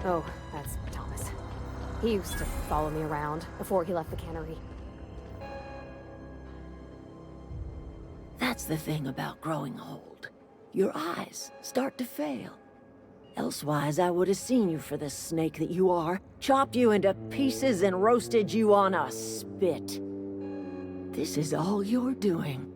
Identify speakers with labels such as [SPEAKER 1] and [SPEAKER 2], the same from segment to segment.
[SPEAKER 1] Oh, that's Thomas. He used to follow me around before he left the cannery.
[SPEAKER 2] That's the thing about growing old. Your eyes start to fail. Elsewise, I would have seen you for the snake that you are, chopped you into pieces and roasted you on a spit. This is all you're doing.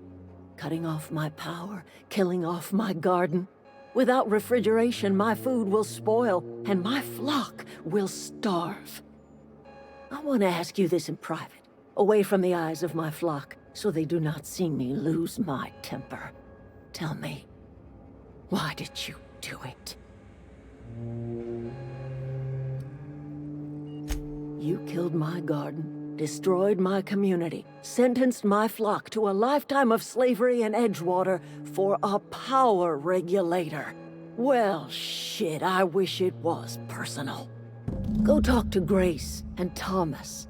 [SPEAKER 2] Cutting off my power, killing off my garden. Without refrigeration, my food will spoil, and my flock will starve. I want to ask you this in private, away from the eyes of my flock, so they do not see me lose my temper. Tell me, why did you do it? You killed my garden, destroyed my community, sentenced my flock to a lifetime of slavery in Edgewater for a power regulator. Well, shit, I wish it was personal. Go talk to Grace and Thomas.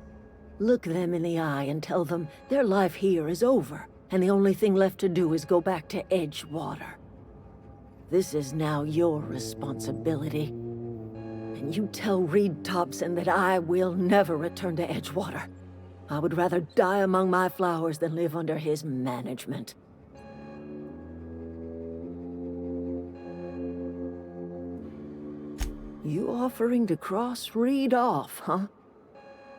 [SPEAKER 2] Look them in the eye and tell them their life here is over, and the only thing left to do is go back to Edgewater. This is now your responsibility. And you tell Reed Tobson that I will never return to Edgewater. I would rather die among my flowers than live under his management. You offering to cross Reed off, huh?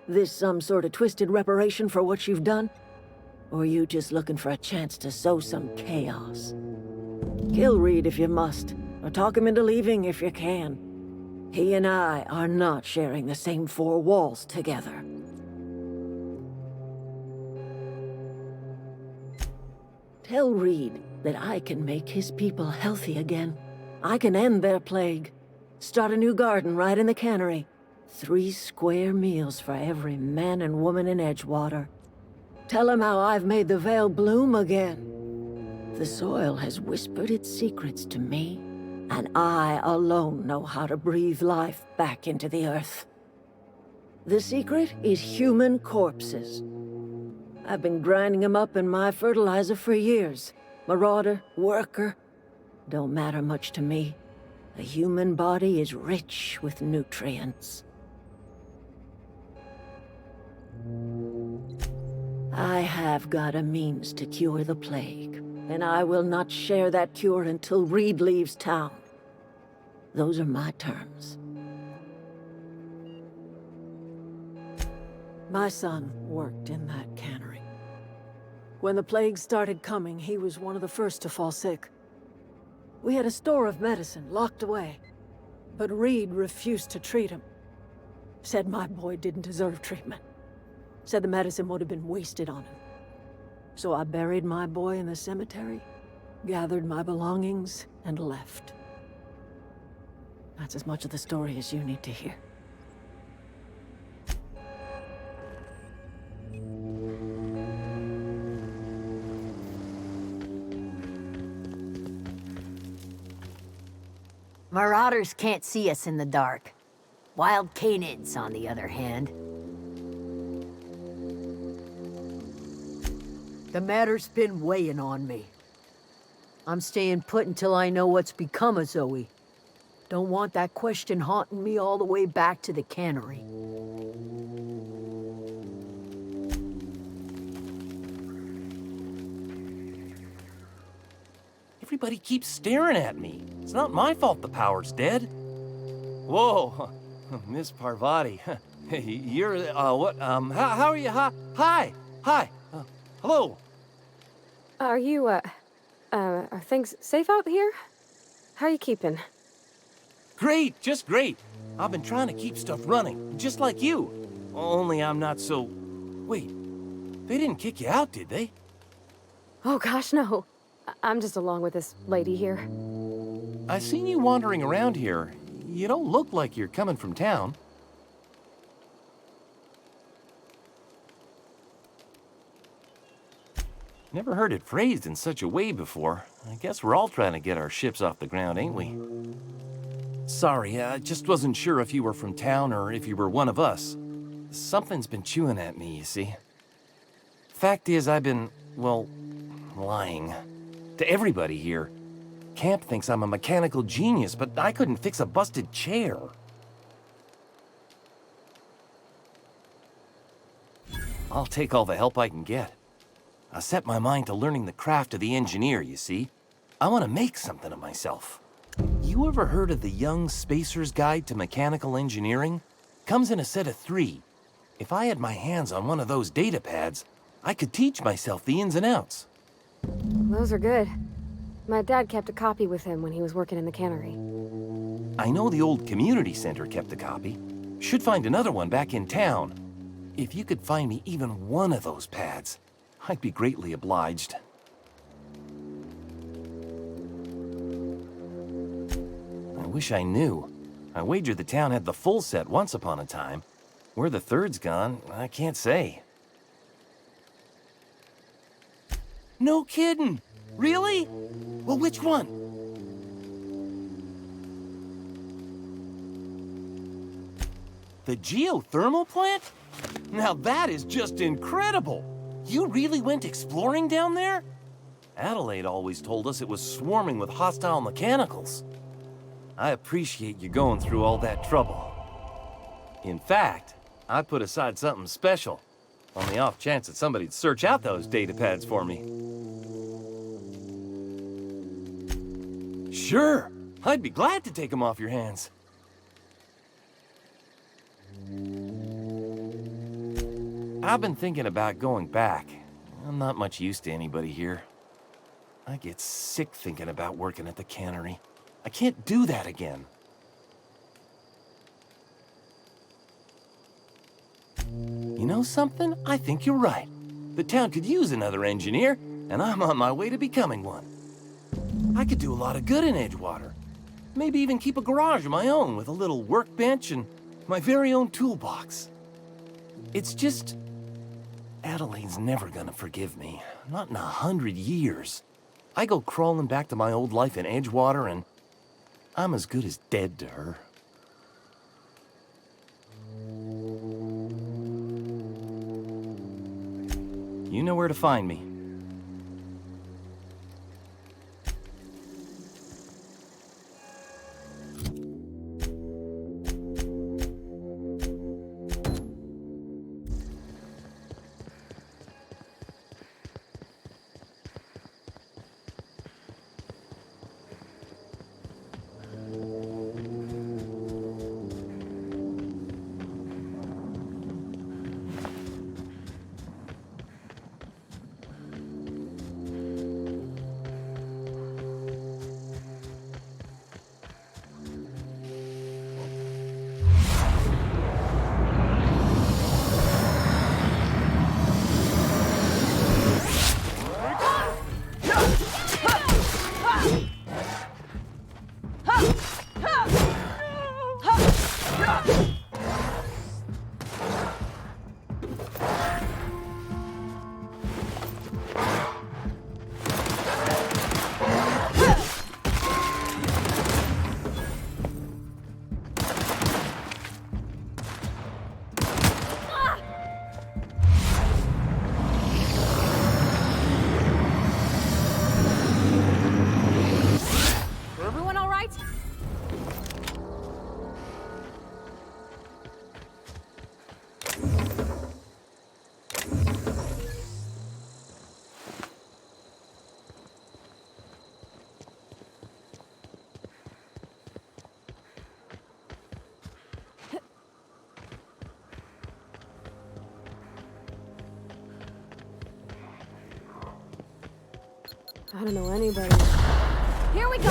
[SPEAKER 2] This some sort of twisted reparation for what you've done? Or you just looking for a chance to sow some chaos? Kill Reed if you must, or talk him into leaving if you can. He and I are not sharing the same four walls together. Tell Reed that I can make his people healthy again. I can end their plague. Start a new garden right in the cannery. 3 square meals for every man and woman in Edgewater. Tell him how I've made the Vale bloom again. The soil has whispered its secrets to me, and I alone know how to breathe life back into the earth. The secret is human corpses. I've been grinding them up in my fertilizer for years. Marauder, worker, don't matter much to me. The human body is rich with nutrients. I have got a means to cure the plague, and I will not share that cure until Reed leaves town. Those are my terms. My son worked in that cannery. When the plague started coming, he was one of the first to fall sick. We had a store of medicine locked away, but Reed refused to treat him. Said my boy didn't deserve treatment. Said the medicine would have been wasted on him. So I buried my boy in the cemetery, gathered my belongings, and left. That's as much of the story as you need to hear.
[SPEAKER 3] Marauders can't see us in the dark. Wild canids, on the other hand. The matter's been weighing on me. I'm staying put until I know what's become of Zoe. Don't want that question haunting me all the way back to the cannery.
[SPEAKER 4] Everybody keeps staring at me. It's not my fault the power's dead. Whoa, Miss Parvati. You're, what, how are you? Hi, hello.
[SPEAKER 1] Are you, are things safe out here? How are you keeping?
[SPEAKER 4] Great, just great. I've been trying to keep stuff running, just like you. Only I'm not so... Wait, they didn't kick you out, did they?
[SPEAKER 1] Oh gosh, no. I'm just along with this lady here.
[SPEAKER 4] I seen you wandering around here. You don't look like you're coming from town. Never heard it phrased in such a way before. I guess we're all trying to get our ships off the ground, ain't we? Sorry, I just wasn't sure if you were from town or if you were one of us. Something's been chewing at me, you see. Fact is, I've been, well, lying. To everybody here. Camp thinks I'm a mechanical genius, but I couldn't fix a busted chair. I'll take all the help I can get. I set my mind to learning the craft of the engineer, you see. I want to make something of myself. You ever heard of the Young Spacer's Guide to Mechanical Engineering? Comes in a set of 3. If I had my hands on one of those data pads, I could teach myself the ins and outs.
[SPEAKER 1] Those are good. My dad kept a copy with him when he was working in the cannery.
[SPEAKER 4] I know the old community center kept a copy. Should find another one back in town. If you could find me even one of those pads, I'd be greatly obliged. I wish I knew. I wager the town had the full set once upon a time. Where the third's gone, I can't say. No kidding! Really? Well, which one? The geothermal plant? Now that is just incredible! You really went exploring down there? Adelaide always told us it was swarming with hostile mechanicals. I appreciate you going through all that trouble. In fact, I put aside something special, on the off chance that somebody'd search out those data pads for me. Sure, I'd be glad to take them off your hands. I've been thinking about going back. I'm not much use to anybody here. I get sick thinking about working at the cannery. I can't do that again. You know something? I think you're right. The town could use another engineer, and I'm on my way to becoming one. I could do a lot of good in Edgewater. Maybe even keep a garage of my own with a little workbench and my very own toolbox. It's just... Adelaide's never gonna forgive me. Not in 100 years. I go crawling back to my old life in Edgewater, and I'm as good as dead to her. You know where to find me.
[SPEAKER 1] I don't know anybody. Here we go!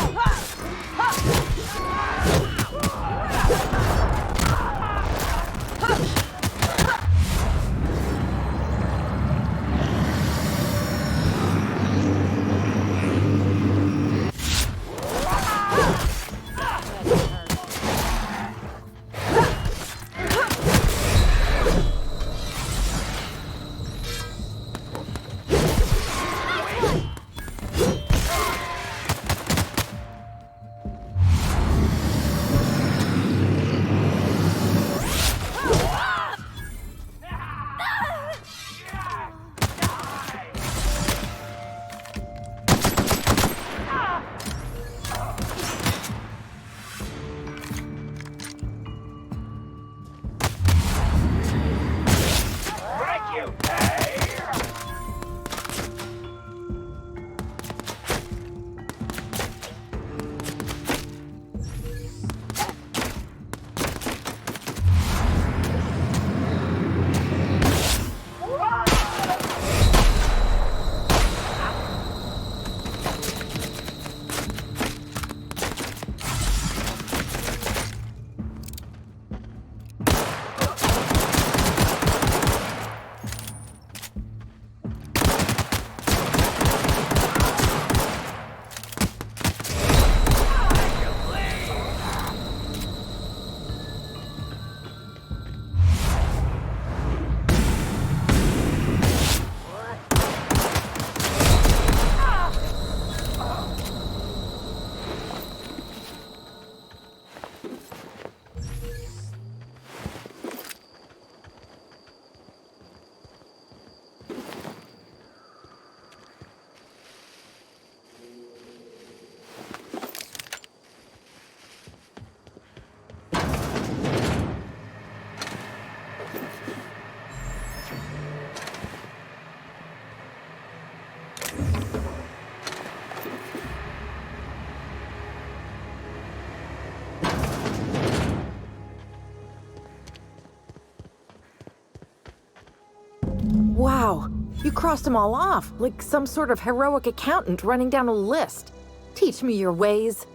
[SPEAKER 5] Wow, you crossed them all off, like some sort of heroic accountant running down a list. Teach me your ways.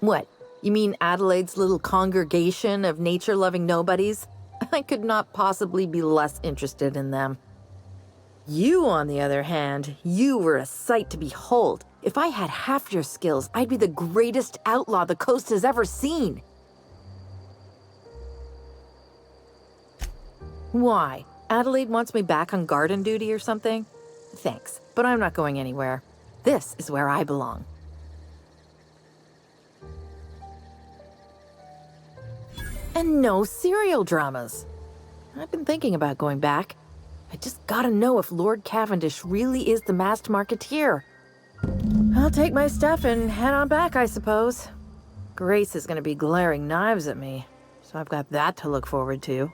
[SPEAKER 5] What, you mean Adelaide's little congregation of nature-loving nobodies? I could not possibly be less interested in them. You, on the other hand, you were a sight to behold. If I had half your skills, I'd be the greatest outlaw the coast has ever seen. Why? Adelaide wants me back on garden duty or something? Thanks, but I'm not going anywhere. This is where I belong. And no serial dramas. I've been thinking about going back. I just gotta know if Lord Cavendish really is the masked marketeer. I'll take my stuff and head on back, I suppose. Grace is gonna be glaring knives at me, so I've got that to look forward to.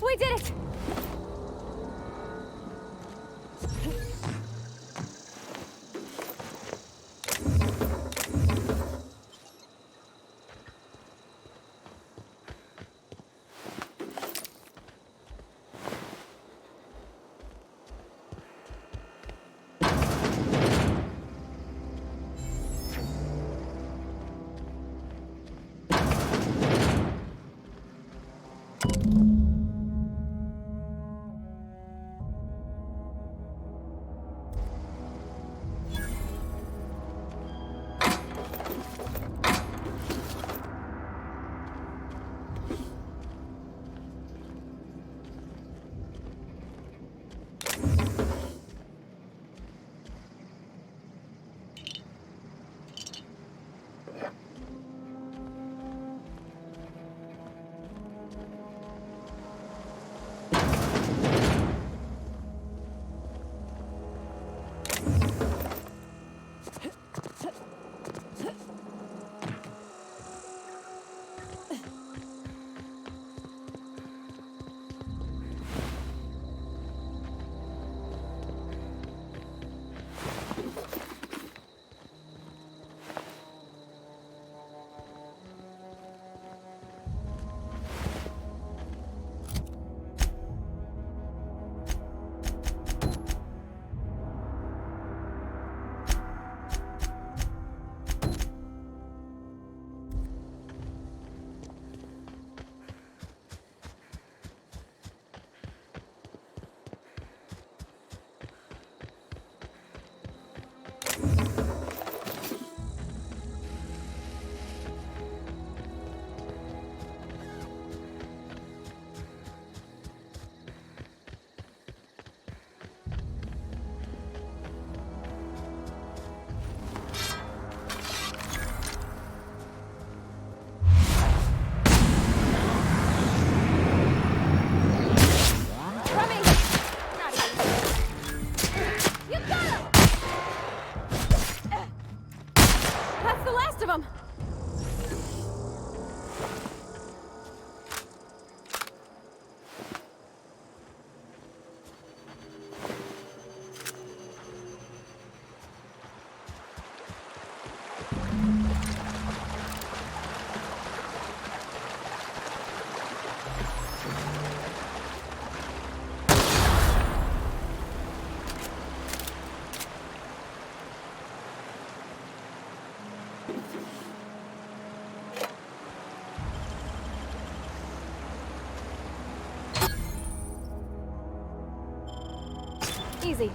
[SPEAKER 1] We did it! Easy.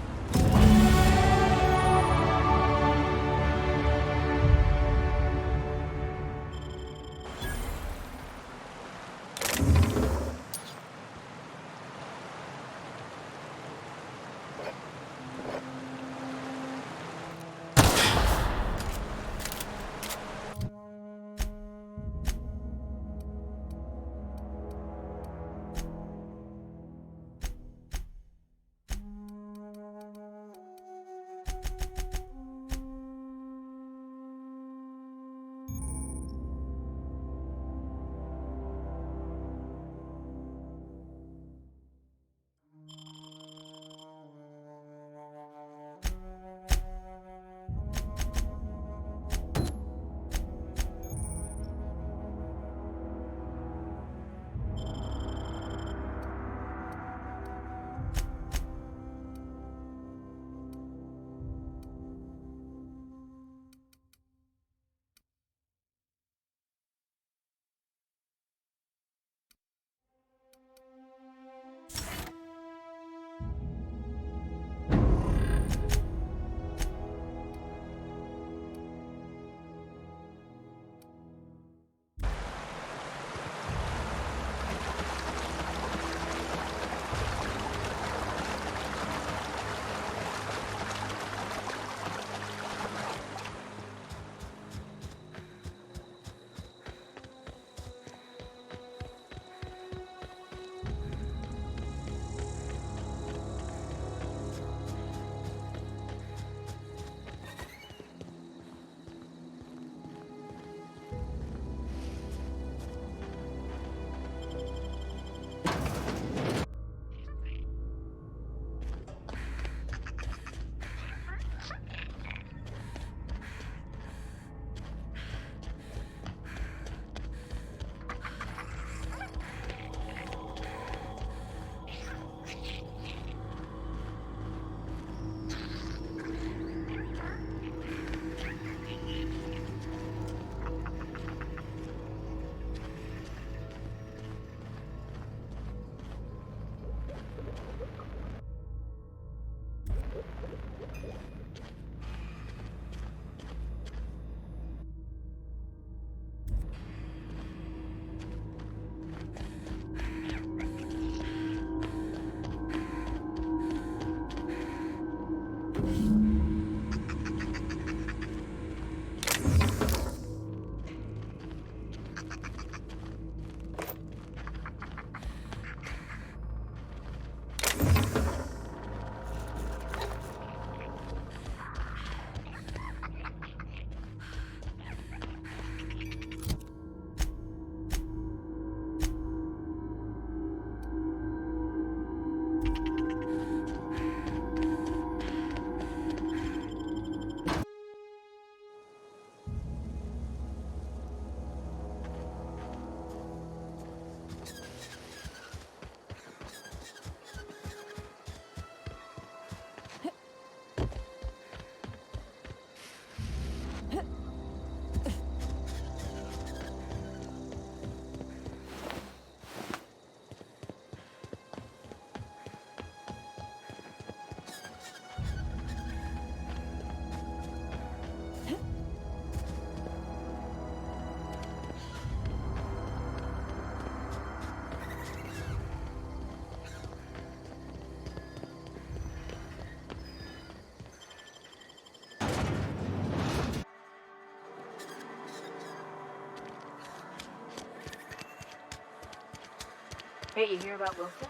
[SPEAKER 6] Hey, you hear about Wilson?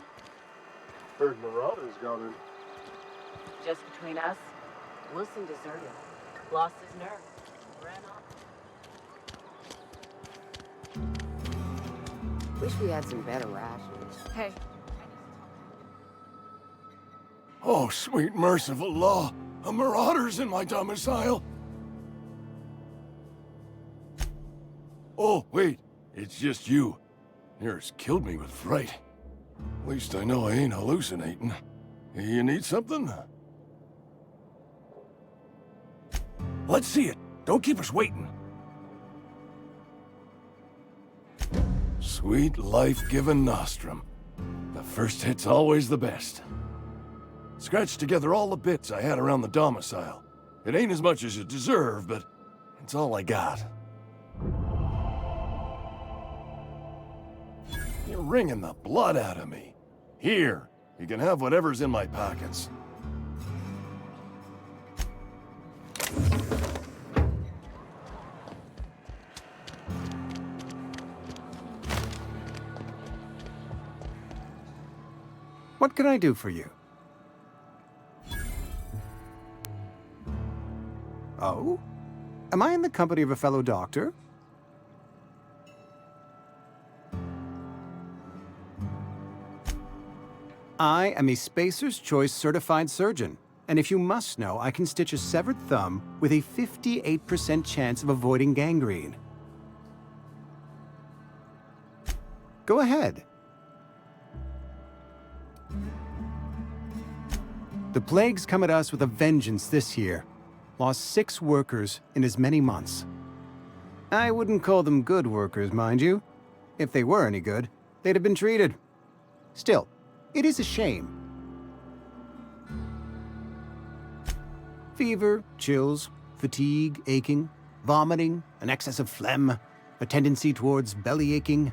[SPEAKER 7] Heard Marauders got in.
[SPEAKER 6] Just between us, Wilson deserted. Lost his nerve. Ran off.
[SPEAKER 8] Wish we had some better rations.
[SPEAKER 6] Hey.
[SPEAKER 7] Oh, sweet merciful law. A Marauder's in my domicile. Oh, wait. It's just you. Yours killed me with fright. At least I know I ain't hallucinating. You need something? Let's see it. Don't keep us waiting. Sweet life-giving nostrum. The first hit's always the best. Scratched together all the bits I had around the domicile. It ain't as much as you deserve, but it's all I got. You're wringing the blood out of me. Here, you can have whatever's in my pockets.
[SPEAKER 9] What can I do for you? Oh? Am I in the company of a fellow doctor? I am a Spacer's Choice certified surgeon, and if you must know, I can stitch a severed thumb with a 58% chance of avoiding gangrene. Go ahead. The plague's come at us with a vengeance this year. Lost 6 workers in as many months. I wouldn't call them good workers, mind you. If they were any good, they'd have been treated. Still, it is a shame. Fever, chills, fatigue, aching, vomiting, an excess of phlegm, a tendency towards belly aching.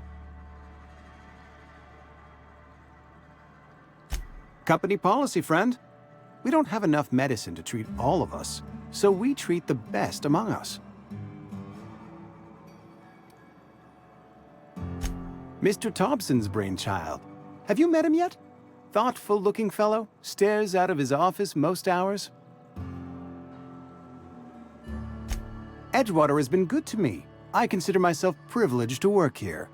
[SPEAKER 9] Company policy, friend. We don't have enough medicine to treat all of us, so we treat the best among us. Mr. Tobson's brainchild. Have you met him yet? Thoughtful-looking fellow, stares out of his office most hours. Edgewater has been good to me. I consider myself privileged to work here.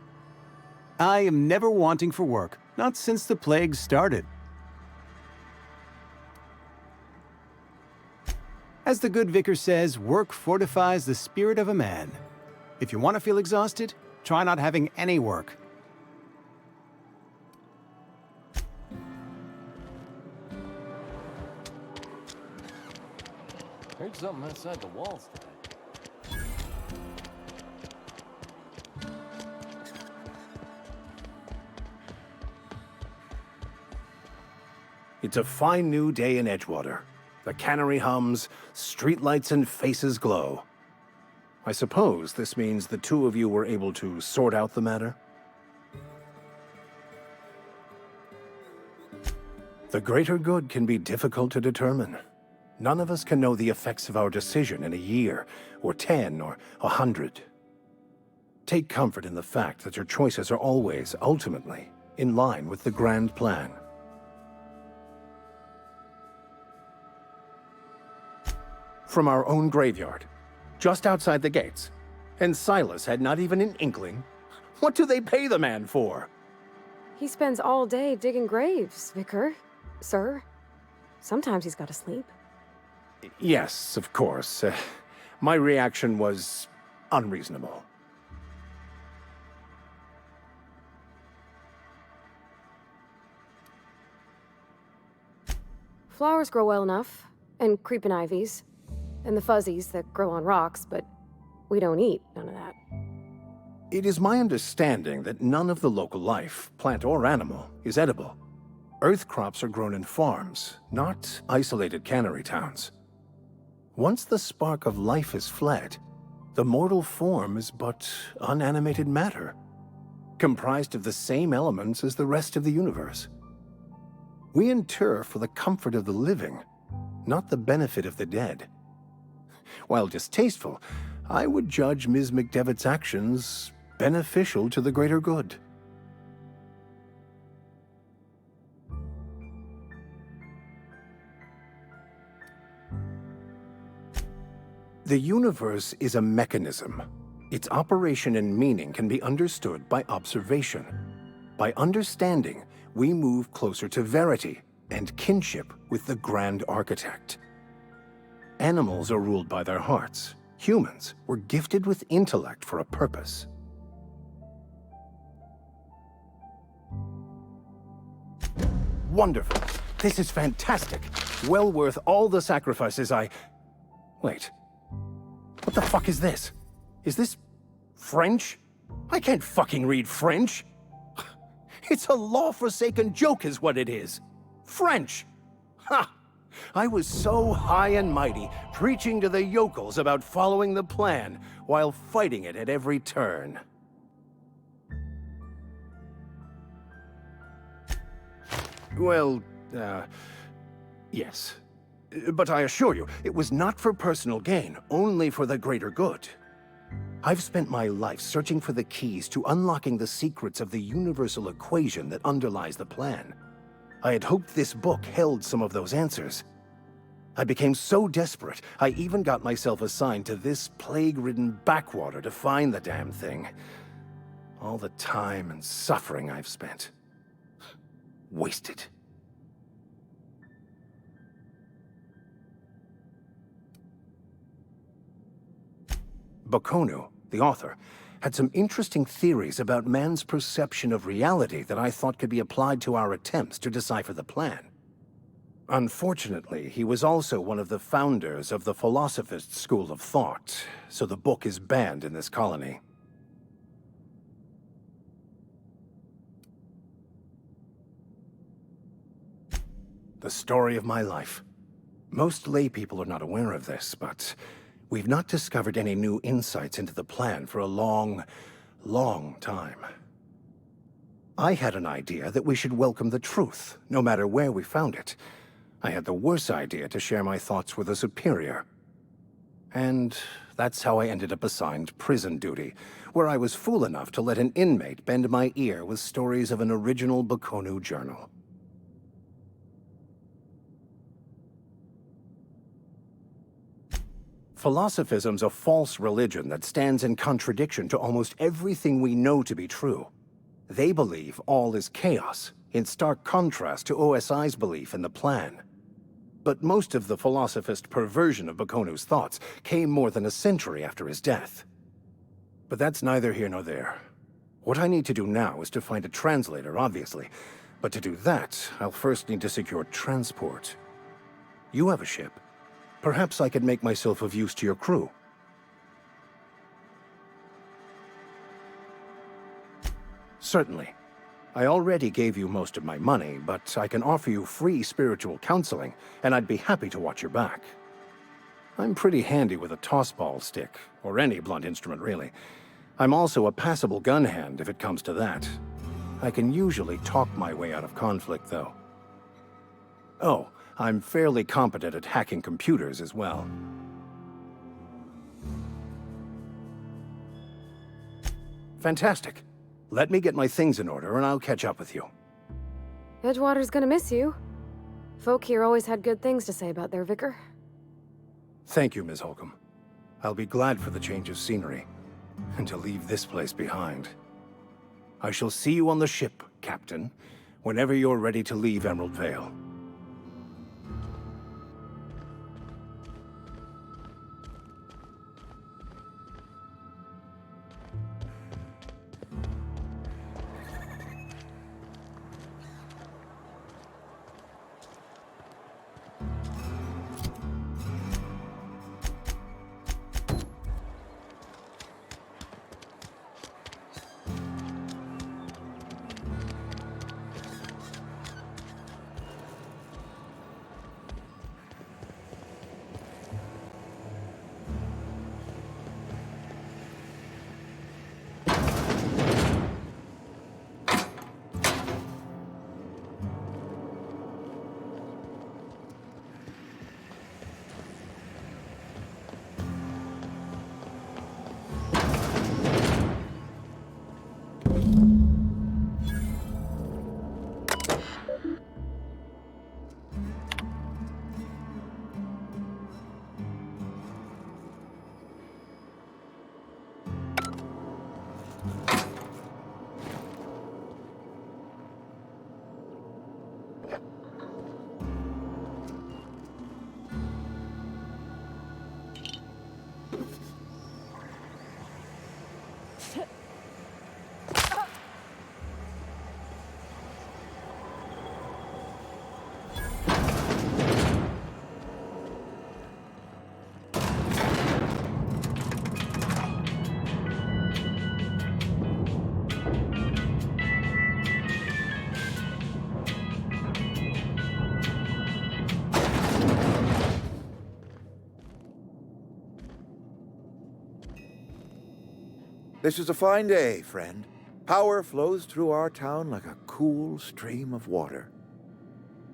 [SPEAKER 9] I am never wanting for work, not since the plague started. As the good vicar says, work fortifies the spirit of a man. If you want to feel exhausted, try not having any work.
[SPEAKER 4] Heard something outside the walls today.
[SPEAKER 10] It's a fine new day in Edgewater. The cannery hums, streetlights and faces glow. I suppose this means the two of you were able to sort out the matter? The greater good can be difficult to determine. None of us can know the effects of our decision in a year, or 10, or 100. Take comfort in the fact that your choices are always, ultimately, in line with the grand plan. From our own graveyard, just outside the gates. And Silas had not even an inkling. What do they pay the man for?
[SPEAKER 1] He spends all day digging graves, Vicar. Sir. Sometimes he's got to sleep.
[SPEAKER 10] Yes, of course. My reaction was unreasonable.
[SPEAKER 1] Flowers grow well enough, and creeping ivies. And the fuzzies that grow on rocks, but we don't eat none of that.
[SPEAKER 10] It is my understanding that none of the local life, plant or animal, is edible. Earth crops are grown in farms, not isolated cannery towns. Once the spark of life is fled, the mortal form is but unanimated matter, comprised of the same elements as the rest of the universe. We inter for the comfort of the living, not the benefit of the dead. While distasteful, I would judge Ms. McDevitt's actions beneficial to the greater good. The universe is a mechanism. Its operation and meaning can be understood by observation. By understanding, we move closer to verity and kinship with the grand architect. Animals are ruled by their hearts. Humans were gifted with intellect for a purpose. Wonderful. This is fantastic. Well worth all the sacrifices Wait. What the fuck is this? Is this French? I can't fucking read French. It's a law-forsaken joke is what it is. French. Ha! I was so high and mighty, preaching to the yokels about following the plan, while fighting it at every turn. Well, yes. But I assure you, it was not for personal gain, only for the greater good. I've spent my life searching for the keys to unlocking the secrets of the universal equation that underlies the plan. I had hoped this book held some of those answers. I became so desperate, I even got myself assigned to this plague-ridden backwater to find the damn thing. All the time and suffering I've spent. Wasted. Bokonu, the author, had some interesting theories about man's perception of reality that I thought could be applied to our attempts to decipher the plan. Unfortunately, he was also one of the founders of the Philosophist school of thought, so the book is banned in this colony. The story of my life. Most lay people are not aware of this, but we've not discovered any new insights into the plan for a long, long time. I had an idea that we should welcome the truth, no matter where we found it. I had the worse idea to share my thoughts with a superior. And that's how I ended up assigned prison duty, where I was fool enough to let an inmate bend my ear with stories of an original Bokonu journal. Philosophism's a false religion that stands in contradiction to almost everything we know to be true. They believe all is chaos, in stark contrast to OSI's belief in the plan. But most of the philosophist perversion of Bokonu's thoughts came more than a century after his death. But that's neither here nor there. What I need to do now is to find a translator, obviously. But to do that, I'll first need to secure transport. You have a ship. Perhaps I could make myself of use to your crew. Certainly. I already gave you most of my money, but I can offer you free spiritual counseling, and I'd be happy to watch your back. I'm pretty handy with a tossball stick, or any blunt instrument, really. I'm also a passable gun hand, if it comes to that. I can usually talk my way out of conflict, though. Oh, I'm fairly competent at hacking computers as well. Fantastic. Let me get my things in order and I'll catch up with you.
[SPEAKER 1] Edgewater's gonna miss you. Folk here always had good things to say about their vicar.
[SPEAKER 10] Thank you, Ms. Holcomb. I'll be glad for the change of scenery, and to leave this place behind. I shall see you on the ship, Captain, whenever you're ready to leave Emerald Vale.
[SPEAKER 11] This is a fine day, friend. Power flows through our town like a cool stream of water.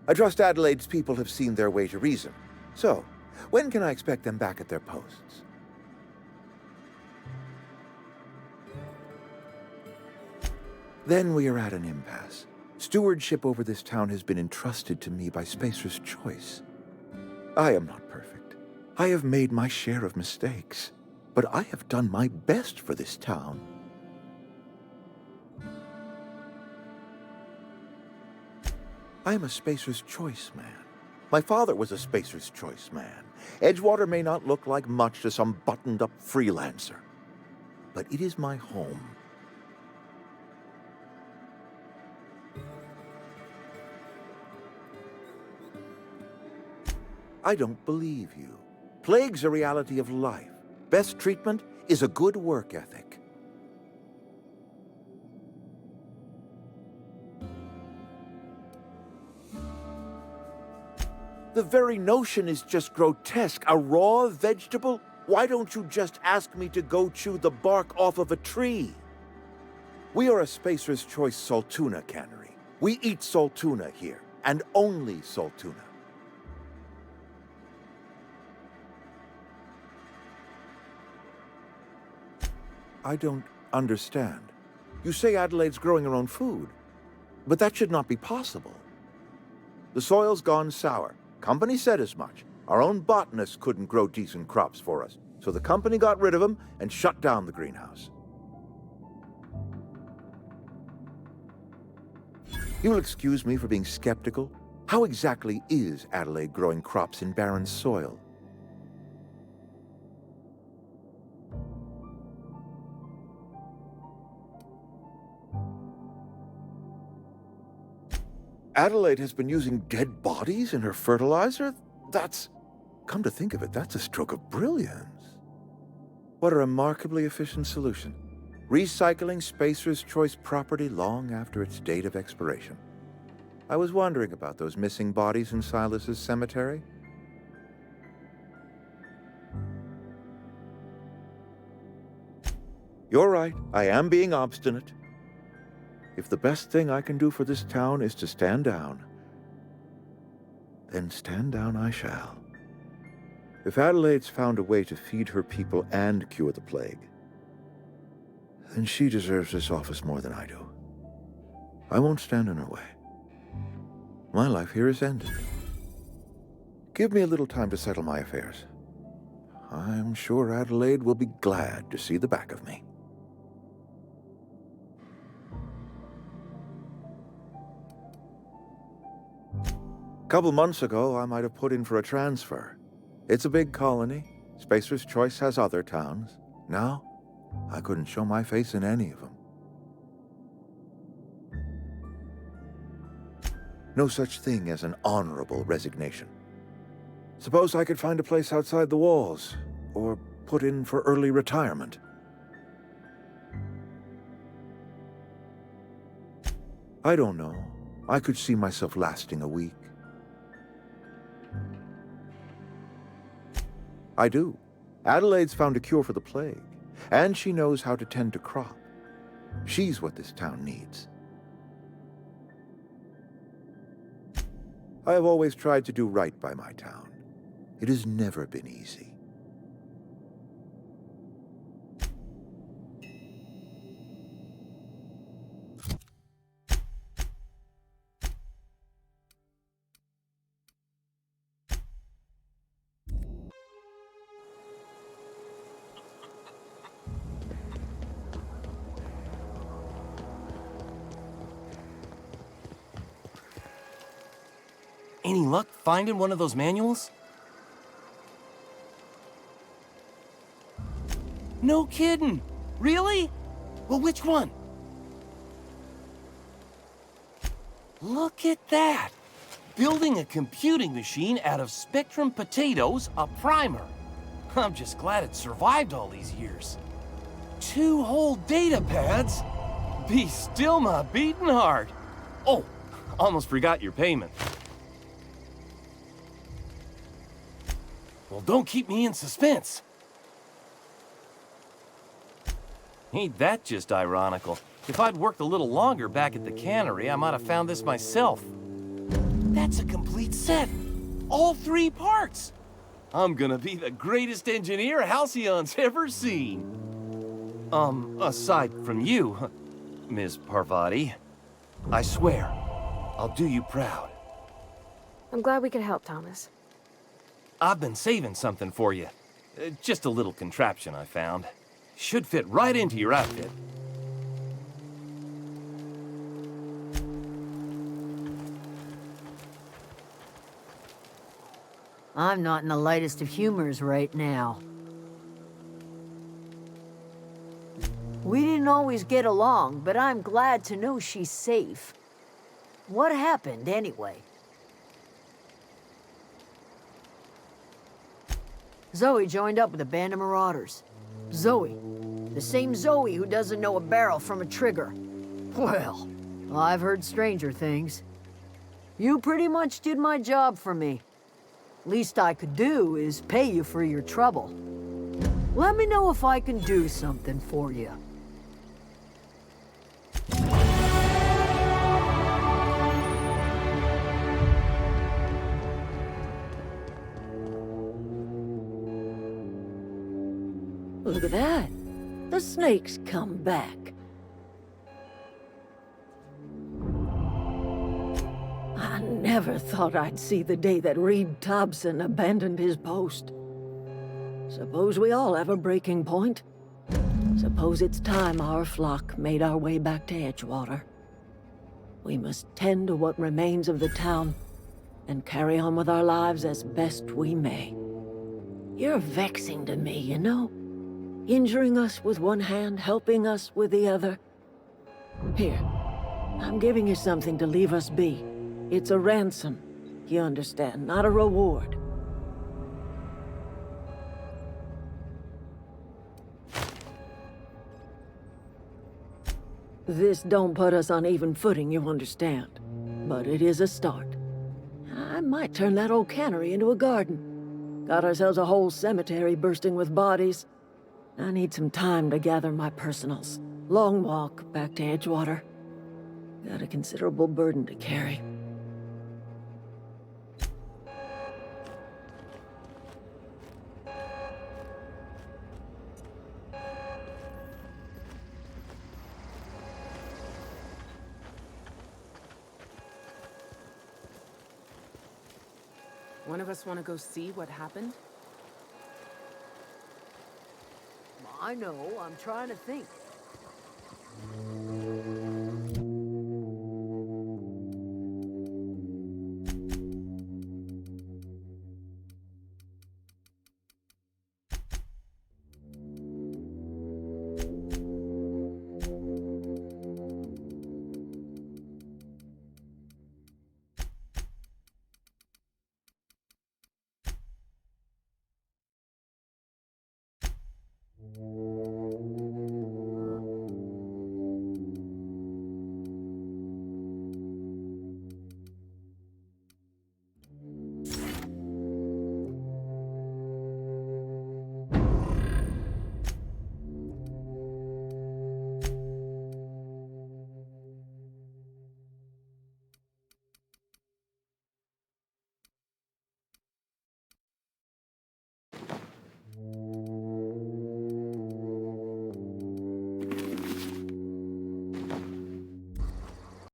[SPEAKER 11] I trust Adelaide's people have seen their way to reason. So, when can I expect them back at their posts? Then we are at an impasse. Stewardship over this town has been entrusted to me by Spacer's Choice. I am not perfect. I have made my share of mistakes, but I have done my best for this town. I am a Spacer's Choice man. My father was a Spacer's Choice man. Edgewater may not look like much to some buttoned-up freelancer, but it is my home. I don't believe you. Plague's a reality of life. Best treatment is a good work ethic. The very notion is just grotesque. A raw vegetable? Why don't you just ask me to go chew the bark off of a tree? We are a Spacer's Choice Saltuna cannery. We eat saltuna here, and only saltuna. I don't understand. You say Adelaide's growing her own food, but that should not be possible. The soil's gone sour. Company said as much. Our own botanist couldn't grow decent crops for us, so the company got rid of him and shut down the greenhouse. You'll excuse me for being skeptical. How exactly is Adelaide growing crops in barren soil? Adelaide has been using dead bodies in her fertilizer? Come to think of it, that's a stroke of brilliance. What a remarkably efficient solution. Recycling Spacer's Choice property long after its date of expiration. I was wondering about those missing bodies in Silas's cemetery. You're right, I am being obstinate. If the best thing I can do for this town is to stand down, then stand down I shall. If Adelaide's found a way to feed her people and cure the plague, then she deserves this office more than I do. I won't stand in her way. My life here is ended. Give me a little time to settle my affairs. I'm sure Adelaide will be glad to see the back of me. A couple months ago, I might have put in for a transfer. It's a big colony. Spacer's Choice has other towns. Now, I couldn't show my face in any of them. No such thing as an honorable resignation. Suppose I could find a place outside the walls, or put in for early retirement. I don't know. I could see myself lasting a week. I do. Adelaide's found a cure for the plague, and she knows how to tend to crop. She's what this town needs. I have always tried to do right by my town. It has never been easy.
[SPEAKER 4] Any luck finding one of those manuals? No kidding! Really? Well, which one? Look at that! Building a computing machine out of Spectrum potatoes, a primer. I'm just glad it survived all these years. 2 whole data pads? Be still my beating heart. Oh, almost forgot your payment. Well, don't keep me in suspense. Ain't that just ironical? If I'd worked a little longer back at the cannery, I might have found this myself. That's a complete set. All 3 parts. I'm gonna be the greatest engineer Halcyon's ever seen. Aside from you, Ms. Parvati, I swear, I'll do you proud.
[SPEAKER 1] I'm glad we could help, Thomas.
[SPEAKER 4] I've been saving something for you. Just a little contraption I found. Should fit right into your outfit.
[SPEAKER 3] I'm not in the lightest of humors right now. We didn't always get along, but I'm glad to know she's safe. What happened, anyway? Zoe joined up with a band of marauders. Zoe. The same Zoe who doesn't know a barrel from a trigger. Well, I've heard stranger things. You pretty much did my job for me. Least I could do is pay you for your trouble. Let me know if I can do something for you.
[SPEAKER 2] Look at that. The snake's come back. I never thought I'd see the day that Reed Tobson abandoned his post. Suppose we all have a breaking point. Suppose it's time our flock made our way back to Edgewater. We must tend to what remains of the town and carry on with our lives as best we may. You're vexing to me, you know? Injuring us with one hand, helping us with the other. Here, I'm giving you something to leave us be. It's a ransom, you understand, not a reward. This don't put us on even footing, you understand. But it is a start. I might turn that old cannery into a garden. Got ourselves a whole cemetery bursting with bodies. I need some time to gather my personals. Long walk back to Edgewater. Got a considerable burden to carry.
[SPEAKER 6] One of us want to go see what happened?
[SPEAKER 3] I know, I'm trying to think.